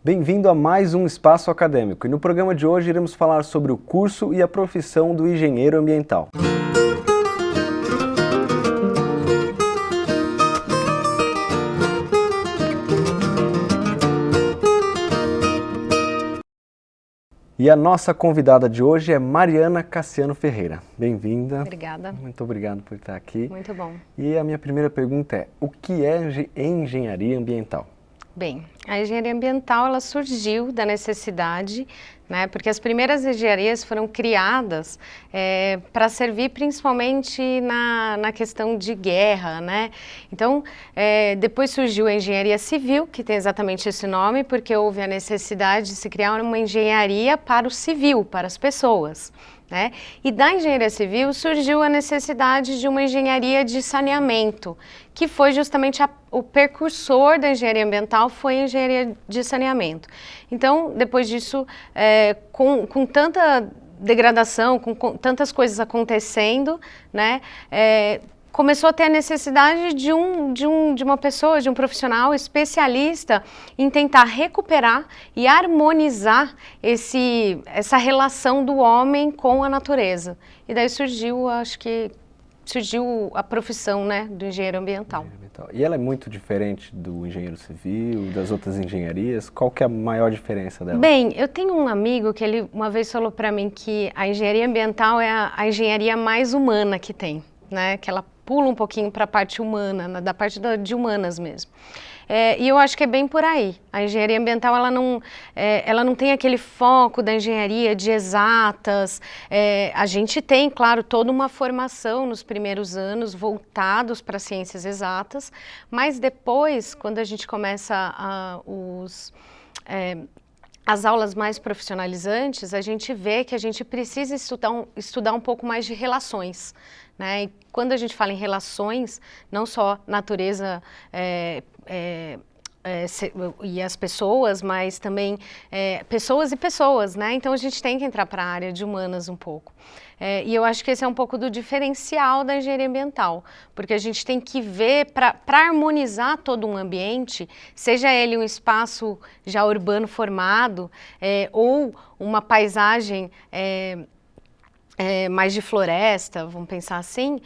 Bem-vindo a mais um Espaço Acadêmico e no programa de hoje iremos falar sobre o curso e a profissão do engenheiro ambiental. E a nossa convidada de hoje é Mariana Cassiano Ferreira. Bem-vinda. Obrigada. Muito obrigado por estar aqui. Muito bom. E a minha primeira pergunta é, o que é engenharia ambiental? Bem, a engenharia ambiental ela surgiu da necessidade, né, porque as primeiras engenharias foram criadas para servir principalmente na questão de guerra, né? Então, depois surgiu a engenharia civil, que tem exatamente esse nome, porque houve a necessidade de se criar uma engenharia para o civil, para as pessoas. Né? E da engenharia civil surgiu a necessidade de uma engenharia de saneamento, que foi justamente o precursor da engenharia ambiental, foi a engenharia de saneamento. Então, depois disso, com tanta degradação, com tantas coisas acontecendo, né, começou a ter a necessidade de uma pessoa, de um profissional especialista em tentar recuperar e harmonizar essa relação do homem com a natureza. E daí surgiu a profissão, né, do engenheiro ambiental. E ela é muito diferente do engenheiro civil, das outras engenharias? Qual que é a maior diferença dela? Bem, eu tenho um amigo que ele uma vez falou para mim que a engenharia ambiental é a engenharia mais humana que tem, né, que ela pula um pouquinho para a parte humana, da parte de humanas mesmo. E eu acho que é bem por aí. A engenharia ambiental ela não tem aquele foco da engenharia de exatas. A gente tem, claro, toda uma formação nos primeiros anos voltados para ciências exatas, mas depois, quando a gente começa as aulas mais profissionalizantes, a gente vê que a gente precisa estudar um pouco mais de relações. Né? E quando a gente fala em relações, não só natureza e as pessoas, mas também pessoas e pessoas, né? Então a gente tem que entrar para a área de humanas um pouco. E eu acho que esse é um pouco do diferencial da engenharia ambiental, porque a gente tem que ver, para harmonizar todo um ambiente, seja ele um espaço já urbano formado ou uma paisagem mais de floresta, vamos pensar assim,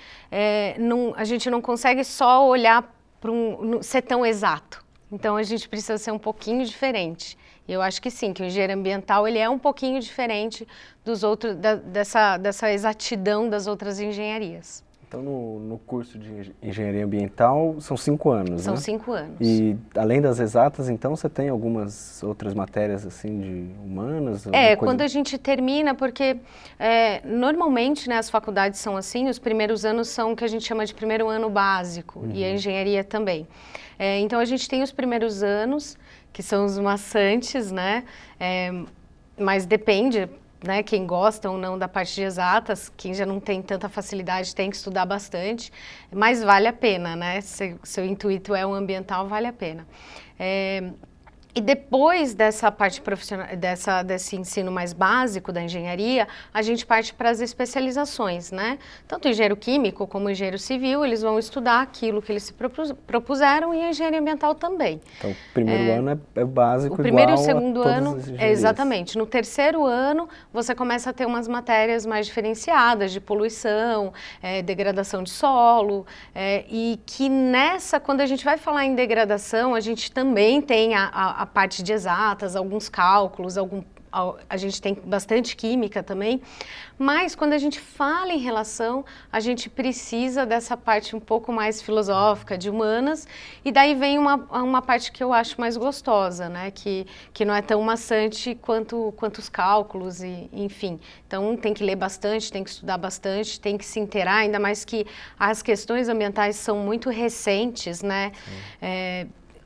a gente não consegue só olhar para ser tão exato. Então a gente precisa ser um pouquinho diferente. E eu acho que sim, que o engenheiro ambiental ele é um pouquinho diferente dos outros, dessa exatidão das outras engenharias. Então, no curso de engenharia ambiental, são 5 anos, São né? 5 anos. E, além das exatas, então, você tem algumas outras matérias, assim, de humanas? Quando a gente termina, porque normalmente, né, as faculdades são assim, os primeiros anos são o que a gente chama de primeiro ano básico, e a engenharia também. Então, a gente tem os primeiros anos, que são os maçantes, né? Mas depende, né, quem gosta ou não da parte de exatas, quem já não tem tanta facilidade tem que estudar bastante, mas vale a pena, né? Se seu intuito é o ambiental, vale a pena. E depois dessa parte profissional, desse ensino mais básico da engenharia, a gente parte para as especializações, né? Tanto o engenheiro químico como o engenheiro civil, eles vão estudar aquilo que eles se propuseram e a engenharia ambiental também. Então, o primeiro ano é básico, o primeiro igual e o segundo a todas ano, as engenharias. exatamente. No terceiro ano, você começa a ter umas matérias mais diferenciadas de poluição, degradação de solo, e que quando a gente vai falar em degradação, a gente também tem a parte de exatas, alguns cálculos, a gente tem bastante química também, mas quando a gente fala em relação, a gente precisa dessa parte um pouco mais filosófica, de humanas, e daí vem uma parte que eu acho mais gostosa, né? Que não é tão maçante quanto os cálculos, enfim. Então tem que ler bastante, tem que estudar bastante, tem que se inteirar, ainda mais que as questões ambientais são muito recentes, né?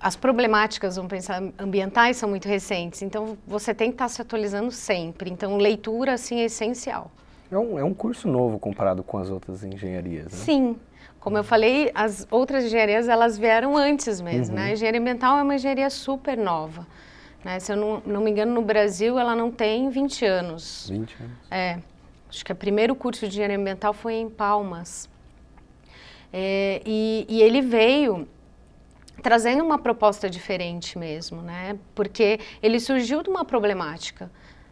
As problemáticas, vamos pensar, ambientais são muito recentes, então você tem que estar se atualizando sempre. Então, leitura, assim, é essencial. É um curso novo comparado com as outras engenharias, né? Sim. Como eu falei, as outras engenharias, elas vieram antes mesmo, né? A engenharia ambiental é uma engenharia super nova. Né? Se eu não me engano, no Brasil, ela não tem 20 anos. 20 anos. Acho que o primeiro curso de engenharia ambiental foi em Palmas. E ele veio trazendo uma proposta diferente mesmo, né? Porque ele surgiu de uma problemática.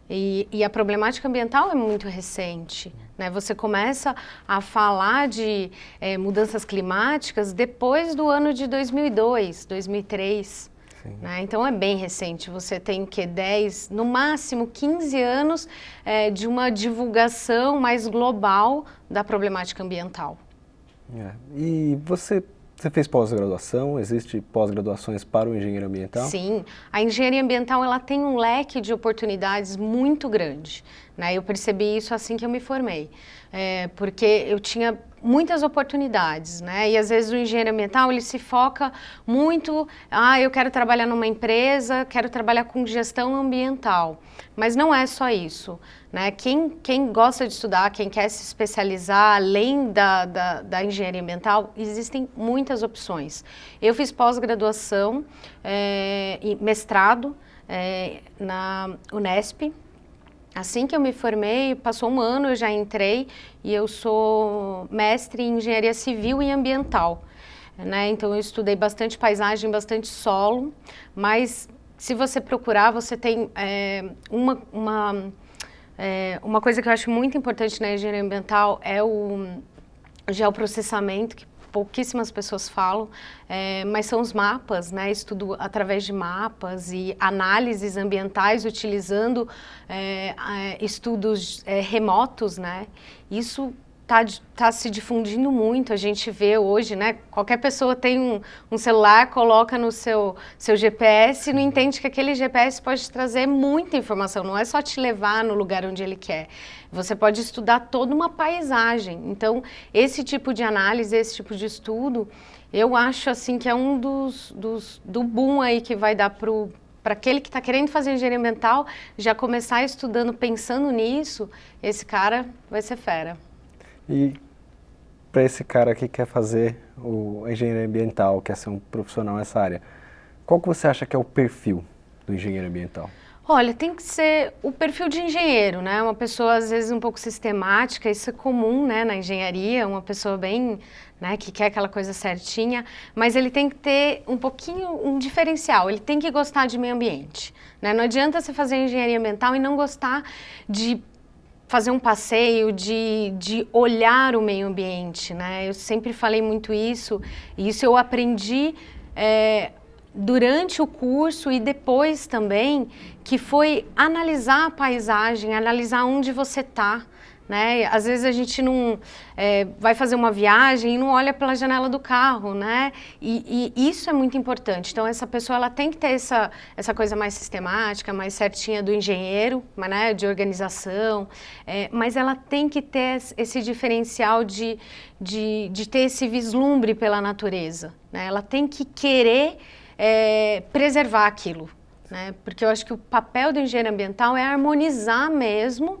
E a problemática ambiental é muito recente, né? Você começa a falar de mudanças climáticas depois do ano de 2002, 2003. Né? Então é bem recente, você tem o quê? 10, no máximo 15 anos de uma divulgação mais global da problemática ambiental. E você fez pós-graduação? Existe pós-graduações para o engenheiro ambiental? Sim, a engenharia ambiental ela tem um leque de oportunidades muito grande, né? Eu percebi isso assim que eu me formei, porque eu tinha muitas oportunidades, né? E às vezes o engenheiro ambiental ele se foca muito, eu quero trabalhar numa empresa, quero trabalhar com gestão ambiental, mas não é só isso, né? Quem gosta de estudar, quem quer se especializar além da engenharia ambiental, existem muitas opções. Eu fiz pós-graduação e mestrado na Unesp. Assim que eu me formei, passou um ano, eu já entrei e eu sou mestre em engenharia civil e ambiental, né? Então eu estudei bastante paisagem, bastante solo, mas se você procurar, você tem uma coisa que eu acho muito importante na engenharia ambiental é o geoprocessamento, que pouquíssimas pessoas falam, mas são os mapas, né? Estudo através de mapas e análises ambientais utilizando estudos remotos, né? Isso tá se difundindo muito, a gente vê hoje, né? Qualquer pessoa tem um celular, coloca no seu GPS e não entende que aquele GPS pode te trazer muita informação, não é só te levar no lugar onde ele quer. Você pode estudar toda uma paisagem. Então, esse tipo de análise, esse tipo de estudo, eu acho assim que é um do boom aí que vai dar para aquele que está querendo fazer engenharia ambiental, já começar estudando, pensando nisso, esse cara vai ser fera. E para esse cara que quer fazer a engenharia ambiental, quer ser um profissional nessa área, qual que você acha que é o perfil do engenheiro ambiental? Olha, tem que ser o perfil de engenheiro, né? Uma pessoa às vezes um pouco sistemática, isso é comum, né, na engenharia, uma pessoa bem, né, que quer aquela coisa certinha, mas ele tem que ter um pouquinho, um diferencial, ele tem que gostar de meio ambiente, né? Não adianta você fazer engenharia ambiental e não gostar de fazer um passeio, de olhar o meio ambiente, né? Eu sempre falei muito isso, e isso eu aprendi durante o curso e depois também, que foi analisar a paisagem, analisar onde você está, né? Às vezes a gente não vai fazer uma viagem e não olha pela janela do carro, né? E isso é muito importante. Então essa pessoa ela tem que ter essa coisa mais sistemática, mais certinha do engenheiro, né? De organização, mas ela tem que ter esse diferencial de ter esse vislumbre pela natureza, né? Ela tem que querer preservar aquilo. Né? Porque eu acho que o papel do engenheiro ambiental é harmonizar mesmo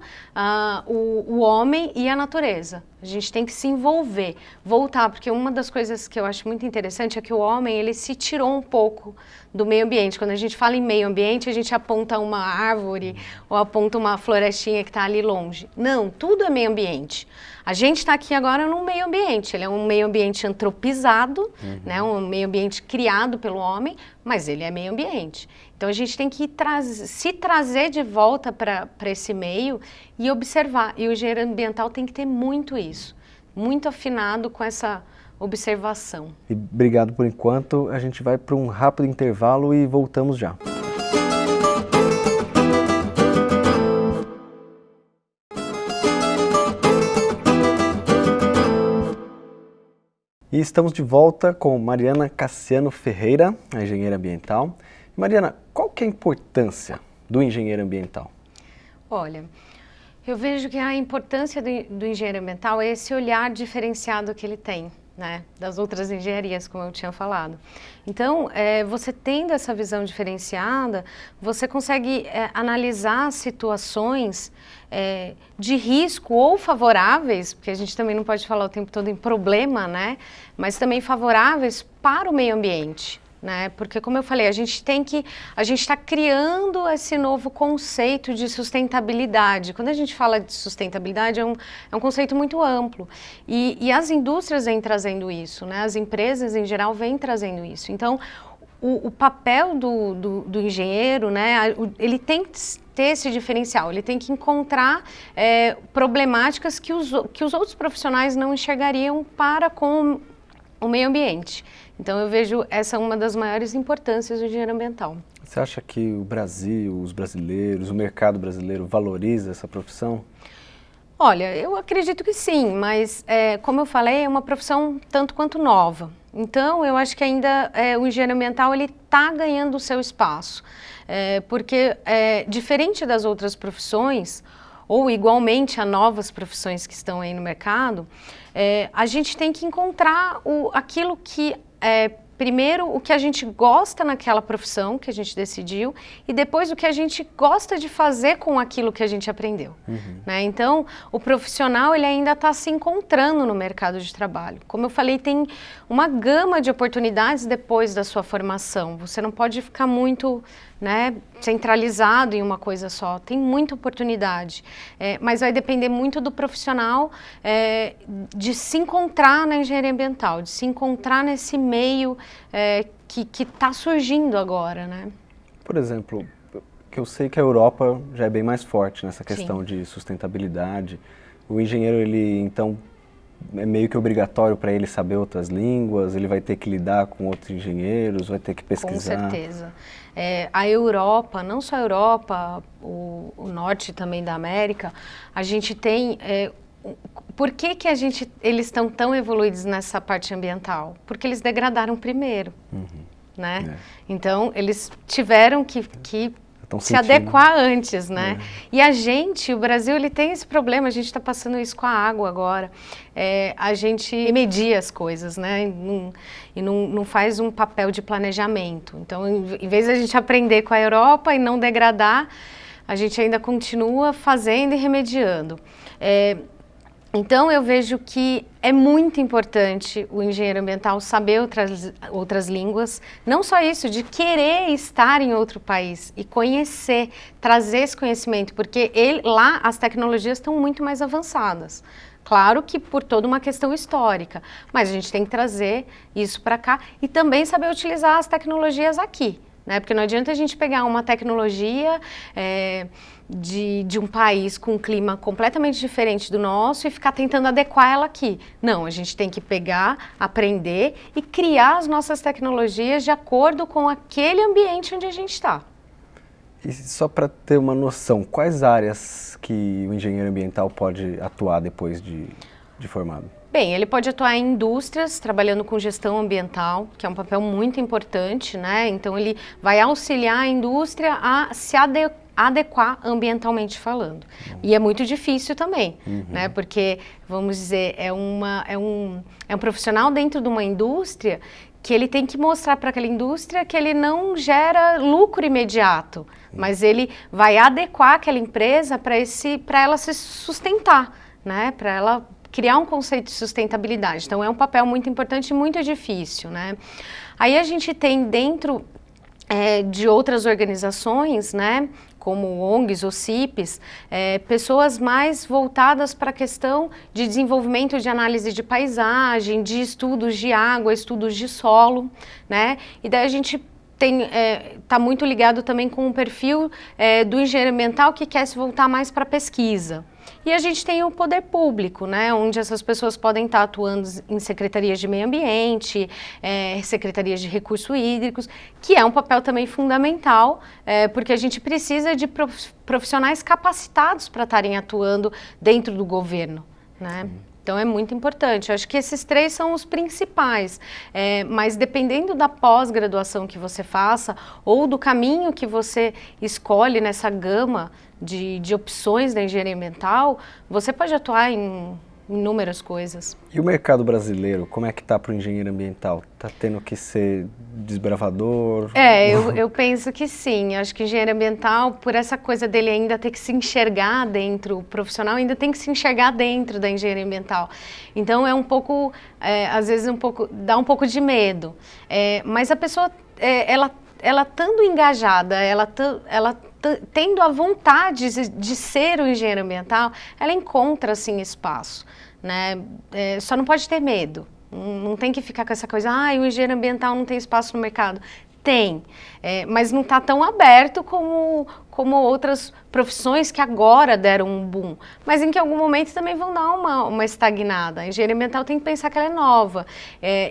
o homem e a natureza. A gente tem que se envolver, voltar, porque uma das coisas que eu acho muito interessante é que o homem ele se tirou um pouco do meio ambiente. Quando a gente fala em meio ambiente, a gente aponta uma árvore ou aponta uma florestinha que está ali longe. Não, tudo é meio ambiente. A gente está aqui agora num meio ambiente, ele é um meio ambiente antropizado, né, um meio ambiente criado pelo homem, mas ele é meio ambiente. Então a gente tem que se trazer de volta para esse meio e observar. E o engenheiro ambiental tem que ter muito isso, muito afinado com essa observação. E obrigado por enquanto, a gente vai para um rápido intervalo e voltamos já. E estamos de volta com Mariana Cassiano Ferreira, a engenheira ambiental. Mariana, qual que é a importância do engenheiro ambiental? Olha, eu vejo que a importância do engenheiro ambiental é esse olhar diferenciado que ele tem, né, das outras engenharias, como eu tinha falado. Então, você tendo essa visão diferenciada, você consegue analisar situações de risco ou favoráveis, porque a gente também não pode falar o tempo todo em problema, né, mas também favoráveis para o meio ambiente. né? Porque, como eu falei, a gente está criando esse novo conceito de sustentabilidade. Quando a gente fala de sustentabilidade, é um conceito muito amplo. E as indústrias vêm trazendo isso, né? As empresas, em geral, vêm trazendo isso. Então, o papel do engenheiro, né? Ele tem que ter esse diferencial, ele tem que encontrar problemáticas que os outros profissionais não enxergariam para com o meio ambiente. Então, eu vejo essa uma das maiores importâncias do engenheiro ambiental. Você acha que o Brasil, os brasileiros, o mercado brasileiro valoriza essa profissão? Olha, eu acredito que sim, mas como eu falei, é uma profissão tanto quanto nova. Então, eu acho que ainda o engenheiro ambiental ele está ganhando o seu espaço, porque diferente das outras profissões, ou igualmente a novas profissões que estão aí no mercado, a gente tem que encontrar aquilo que primeiro, o que a gente gosta naquela profissão que a gente decidiu e depois o que a gente gosta de fazer com aquilo que a gente aprendeu. Né? Então, o profissional ele ainda está se encontrando no mercado de trabalho. Como eu falei, tem uma gama de oportunidades depois da sua formação. Você não pode ficar muito centralizado em uma coisa só. Tem muita oportunidade, mas vai depender muito do profissional de se encontrar na engenharia ambiental, de se encontrar nesse meio que está surgindo agora, né? Por exemplo, que eu sei que a Europa já é bem mais forte nessa questão Sim. de sustentabilidade. O engenheiro, ele então é meio que obrigatório para ele saber outras línguas, ele vai ter que lidar com outros engenheiros, vai ter que pesquisar. Com certeza. A Europa, não só a Europa, o norte também da América, a gente tem... por que eles estão tão evoluídos nessa parte ambiental? Porque eles degradaram primeiro, né? Então, eles tiveram que se adequar antes, né? E o Brasil, ele tem esse problema, a gente está passando isso com a água agora. A gente media as coisas, né? E não faz um papel de planejamento. Então, em vez de a gente aprender com a Europa e não degradar, a gente ainda continua fazendo e remediando. Então, eu vejo que é muito importante o engenheiro ambiental saber outras línguas, não só isso, de querer estar em outro país e conhecer, trazer esse conhecimento, porque lá as tecnologias estão muito mais avançadas. Claro que por toda uma questão histórica, mas a gente tem que trazer isso para cá e também saber utilizar as tecnologias aqui. Né? Porque não adianta a gente pegar uma tecnologia de um país com um clima completamente diferente do nosso e ficar tentando adequar ela aqui. Não, a gente tem que pegar, aprender e criar as nossas tecnologias de acordo com aquele ambiente onde a gente está. E só para ter uma noção, quais áreas que o engenheiro ambiental pode atuar depois de formado? Bem, ele pode atuar em indústrias, trabalhando com gestão ambiental, que é um papel muito importante, né? Então, ele vai auxiliar a indústria a se adequar ambientalmente falando. E é muito difícil também, né? Porque, vamos dizer, é um profissional dentro de uma indústria que ele tem que mostrar para aquela indústria que ele não gera lucro imediato, mas ele vai adequar aquela empresa para ela se sustentar, né? Para ela criar um conceito de sustentabilidade. Então, é um papel muito importante e muito difícil, né? Aí a gente tem dentro de outras organizações, né, como ONGs ou CIPs, pessoas mais voltadas para a questão de desenvolvimento de análise de paisagem, de estudos de água, estudos de solo, né? E daí a gente está muito ligado também com o perfil do engenheiro ambiental que quer se voltar mais para a pesquisa. E a gente tem o poder público, né, onde essas pessoas podem estar atuando em secretarias de meio ambiente, secretarias de recursos hídricos, que é um papel também fundamental, porque a gente precisa de profissionais capacitados para estarem atuando dentro do governo, né? Então, é muito importante. Eu acho que esses três são os principais, mas dependendo da pós-graduação que você faça ou do caminho que você escolhe nessa gama de opções da engenharia ambiental, você pode atuar em inúmeras coisas. E o mercado brasileiro, como é que está para o engenheiro ambiental? Está tendo que ser desbravador? Eu penso que sim. Acho que o engenheiro ambiental, por essa coisa dele ainda ter que se enxergar dentro, o profissional ainda tem que se enxergar dentro da engenharia ambiental. Então, é um pouco, às vezes, dá um pouco de medo. Mas a pessoa ela estando engajada, tendo a vontade de ser um engenheiro ambiental, ela encontra, assim, espaço, né? Só não pode ter medo. Não tem que ficar com essa coisa, o engenheiro ambiental não tem espaço no mercado. Tem, mas não está tão aberto como outras profissões que agora deram um boom, mas em que em algum momento também vão dar uma estagnada. A engenharia ambiental tem que pensar que ela é nova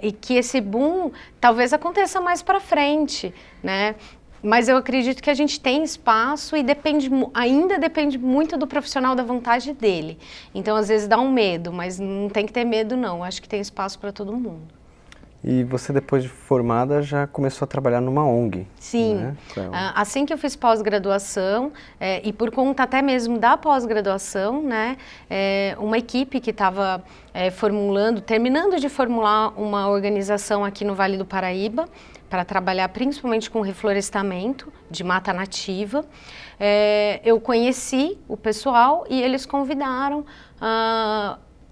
e que esse boom talvez aconteça mais para frente, né? Mas eu acredito que a gente tem espaço e ainda depende muito do profissional, da vontade dele. Então, às vezes dá um medo, mas não tem que ter medo não, acho que tem espaço para todo mundo. E você, depois de formada, já começou a trabalhar numa ONG. Sim, né? Assim que eu fiz pós-graduação, e por conta até mesmo da pós-graduação, né, uma equipe que estava terminando de formular uma organização aqui no Vale do Paraíba, para trabalhar principalmente com reflorestamento de mata nativa, eu conheci o pessoal e eles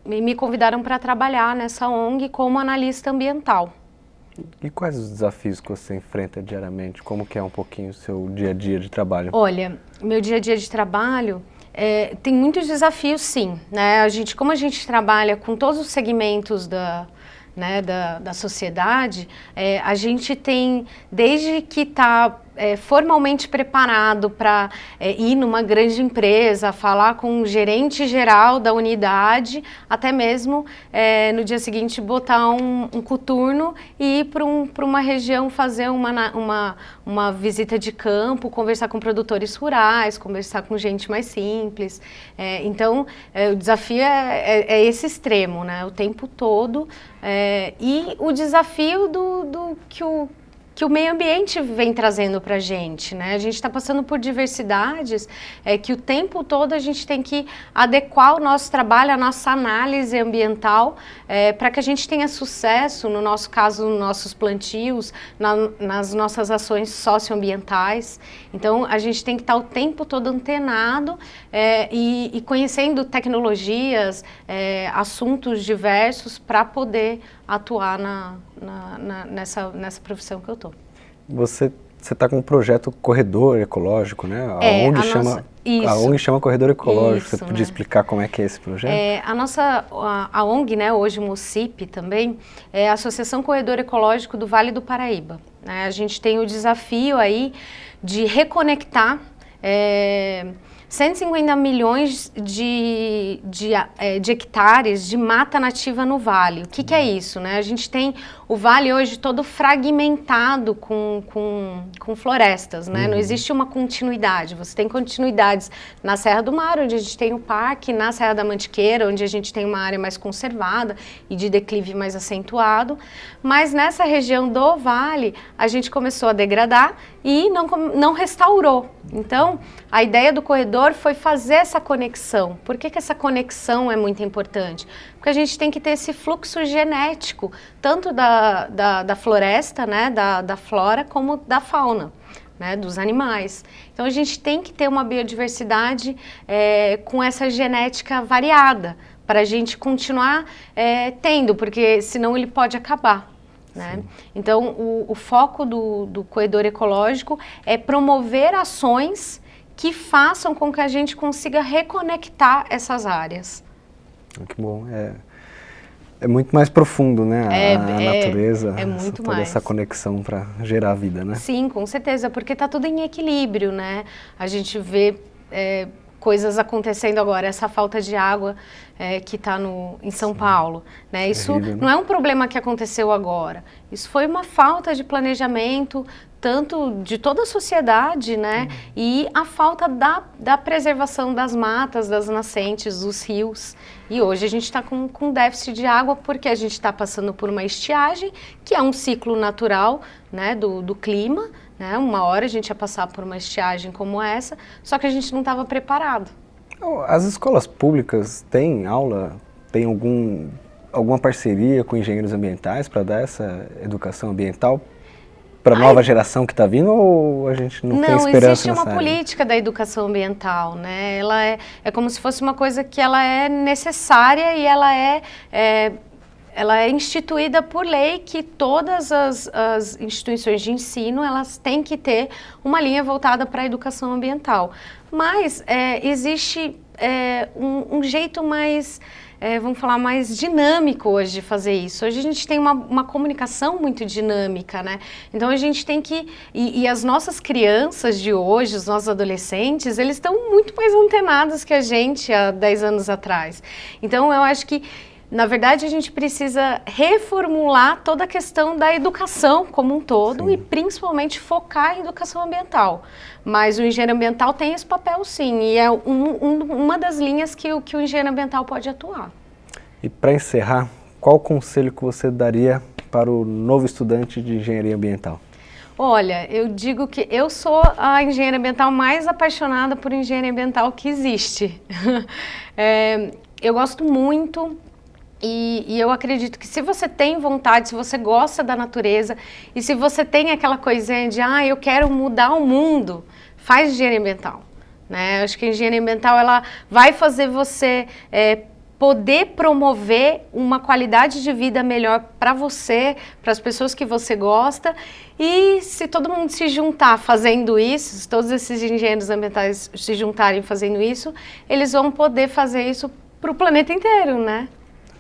me convidaram para trabalhar nessa ONG como analista ambiental. E quais os desafios que você enfrenta diariamente? Como que é um pouquinho o seu dia a dia de trabalho? Olha, meu dia a dia de trabalho tem muitos desafios, sim, né? Como a gente trabalha com todos os segmentos da sociedade, a gente tem, desde que está formalmente preparado para ir numa grande empresa, falar com o gerente geral da unidade, até mesmo no dia seguinte botar um coturno e ir para uma região fazer uma visita de campo, conversar com produtores rurais, conversar com gente mais simples. Então, o desafio é esse extremo, né? O tempo todo. E o desafio que o meio ambiente vem trazendo para a gente, né? A gente está passando por diversidades que o tempo todo a gente tem que adequar o nosso trabalho, a nossa análise ambiental, para que a gente tenha sucesso, no nosso caso, nos nossos plantios, nas nossas ações socioambientais. Então, a gente tem que estar o tempo todo antenado e conhecendo tecnologias, assuntos diversos para poder atuar nessa profissão que eu estou. Você está com um projeto Corredor Ecológico, né? A ONG chama Corredor Ecológico. Isso, você podia explicar como é que é esse projeto? A ONG, né, hoje o MUCIP também, é a Associação Corredor Ecológico do Vale do Paraíba. Né? A gente tem o desafio aí de reconectar 150 milhões de hectares de mata nativa no vale. O que é isso, né? A gente tem o vale hoje todo fragmentado com florestas, né? Não existe uma continuidade. Você tem continuidades na Serra do Mar, onde a gente tem o parque, na Serra da Mantiqueira, onde a gente tem uma área mais conservada e de declive mais acentuado. Mas nessa região do vale, a gente começou a degradar e não restaurou. Então, a ideia do corredor foi fazer essa conexão. Por que essa conexão é muito importante? Porque a gente tem que ter esse fluxo genético, tanto da floresta, né, da flora, como da fauna, né, dos animais. Então, a gente tem que ter uma biodiversidade com essa genética variada, para a gente continuar tendo, porque senão ele pode acabar. Né? Então, o foco do corredor ecológico é promover ações que façam com que a gente consiga reconectar essas áreas. Que bom. É muito mais profundo, né? A natureza, muito toda essa conexão para gerar vida, né? Sim, com certeza, porque está tudo em equilíbrio, né? A gente vê coisas acontecendo agora, essa falta de água que está em São Paulo, né? Isso não é um problema que aconteceu agora, isso foi uma falta de planejamento, tanto de toda a sociedade, né? E a falta da preservação das matas, das nascentes, dos rios. E hoje a gente está com déficit de água porque a gente está passando por uma estiagem, que é um ciclo natural, né, do clima, né? Uma hora a gente ia passar por uma estiagem como essa, só que a gente não estava preparado. As escolas públicas têm aula, tem alguma parceria com engenheiros ambientais para dar essa educação ambiental para a nova geração que está vindo, ou a gente não tem esperança nessa área? Não, existe uma política da educação ambiental, né? Ela é como se fosse uma coisa que ela é necessária e ela ela é instituída por lei que todas as instituições de ensino, elas têm que ter uma linha voltada para a educação ambiental. Mas existe um jeito mais, vamos falar, mais dinâmico hoje de fazer isso. Hoje a gente tem uma comunicação muito dinâmica, né? Então a gente tem que... E as nossas crianças de hoje, os nossos adolescentes, eles estão muito mais antenados que a gente há 10 anos atrás. Então eu acho que, na verdade, a gente precisa reformular toda a questão da educação como um todo. Sim. E principalmente focar em educação ambiental. Mas o engenheiro ambiental tem esse papel sim, e é uma das linhas que o engenheiro ambiental pode atuar. E para encerrar, qual conselho que você daria para o novo estudante de engenharia ambiental? Olha, eu digo que eu sou a engenheira ambiental mais apaixonada por engenharia ambiental que existe. Eu gosto muito. E eu acredito que se você tem vontade, se você gosta da natureza e se você tem aquela coisinha de eu quero mudar o mundo, faz engenharia ambiental, né? Eu acho que a engenharia ambiental ela vai fazer você poder promover uma qualidade de vida melhor para você, para as pessoas que você gosta. E se todo mundo se juntar fazendo isso, se todos esses engenheiros ambientais se juntarem fazendo isso, eles vão poder fazer isso para o planeta inteiro, né?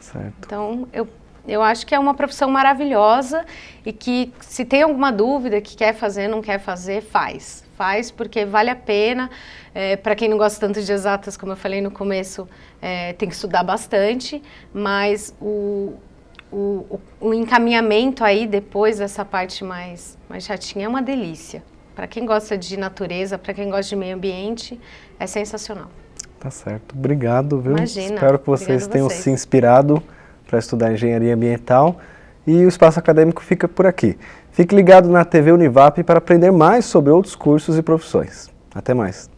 Certo. Então, eu acho que é uma profissão maravilhosa e que se tem alguma dúvida que quer fazer, não quer fazer, faz. Faz porque vale a pena. Para quem não gosta tanto de exatas, como eu falei no começo, tem que estudar bastante, mas o encaminhamento aí depois dessa parte mais chatinha é uma delícia. Para quem gosta de natureza, para quem gosta de meio ambiente, é sensacional. Tá certo. Obrigado, viu? Imagina. Espero que vocês tenham se inspirado para estudar engenharia ambiental e o Espaço Acadêmico fica por aqui. Fique ligado na TV Univap para aprender mais sobre outros cursos e profissões. Até mais.